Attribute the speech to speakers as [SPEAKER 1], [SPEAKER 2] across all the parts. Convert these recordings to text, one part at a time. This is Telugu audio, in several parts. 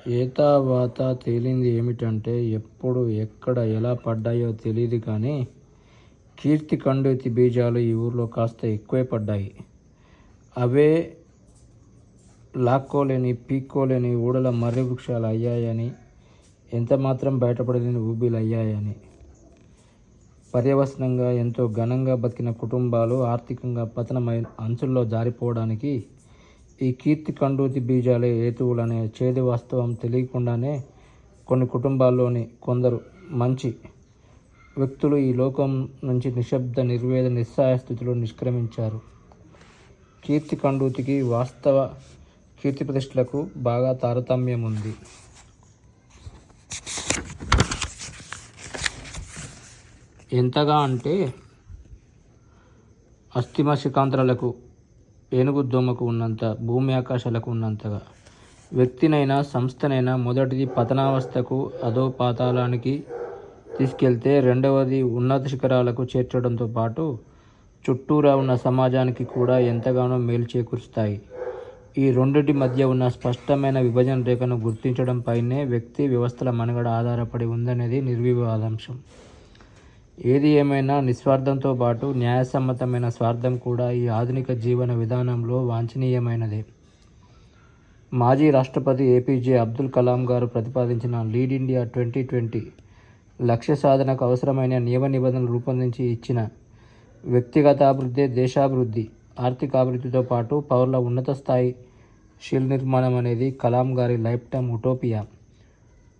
[SPEAKER 1] ఏతావాత తేలింది ఏమిటంటే ఎప్పుడు ఎక్కడ ఎలా పడ్డాయో తెలియదు కానీ కీర్తి కండూతి బీజాలు ఈ ఊర్లో కాస్త ఎక్కువే పడ్డాయి. అవే లాక్కోలేని పీక్కోలేని ఊడల మర్రి వృక్షాలు అయ్యాయని, ఎంతమాత్రం బయటపడలేని ఊబీలు అయ్యాయని. పర్యవసనంగా ఎంతో ఘనంగా బతికిన కుటుంబాలు ఆర్థికంగా పతనమైన అంచుల్లో జారిపోవడానికి ఈ కీర్తి కండూతి బీజాలే హేతువులనే చేదు వాస్తవం తెలియకుండానే కొన్ని కుటుంబాల్లోని కొందరు మంచి వ్యక్తులు ఈ లోకం నుంచి నిశ్శబ్ద నిర్వేద నిస్సహాయ స్థితిలో నిష్క్రమించారు. కీర్తి కండూతికి వాస్తవ కీర్తి ప్రతిష్టలకు బాగా తారతమ్యం ఉంది. ఎంతగా అంటే అస్థిమశిఖాంధ్రాలకు ఏనుగు దోమకు ఉన్నంత భూమి ఆకాశాలకు ఉన్నంతగా. వ్యక్తినైనా సంస్థనైనా మొదటిది పతనావస్థకు అధో పాతాళానికి తీసుకెళ్తే రెండవది ఉన్నత శిఖరాలకు చేర్చడంతో పాటు చుట్టూరా ఉన్న సమాజానికి కూడా ఎంతగానో మేలు చేకూరుస్తాయి. ఈ రెండింటి మధ్య ఉన్న స్పష్టమైన విభజన రేఖను గుర్తించడంపైనే వ్యక్తి వ్యవస్థల మనుగడ ఆధారపడి ఉందనేది నిర్వివాదాంశం. ఏది ఏమైనా నిస్వార్థంతో పాటు న్యాయసమ్మతమైన స్వార్థం కూడా ఈ ఆధునిక జీవన విధానంలో వాంఛనీయమైనదే. మాజీ రాష్ట్రపతి ఏపీజే అబ్దుల్ కలాం గారు ప్రతిపాదించిన లీడ్ ఇండియా 2020 లక్ష్య సాధనకు అవసరమైన నియమ నిబంధనలు రూపొందించి ఇచ్చిన వ్యక్తిగతాభివృద్ధి, దేశాభివృద్ధి, ఆర్థికాభివృద్ధితో పాటు పౌరుల ఉన్నత స్థాయి శీల నిర్మాణం అనేది కలాం గారి లైఫ్ టైమ్ ఉటోపియా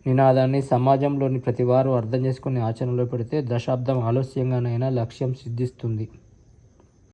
[SPEAKER 1] నినాదాన్ని సమాజంలోని ప్రతివారు అర్థం చేసుకుని ఆచరణలో పెడితే దశాబ్దం ఆలస్యంగానైనా లక్ష్యం సిద్ధిస్తుంది.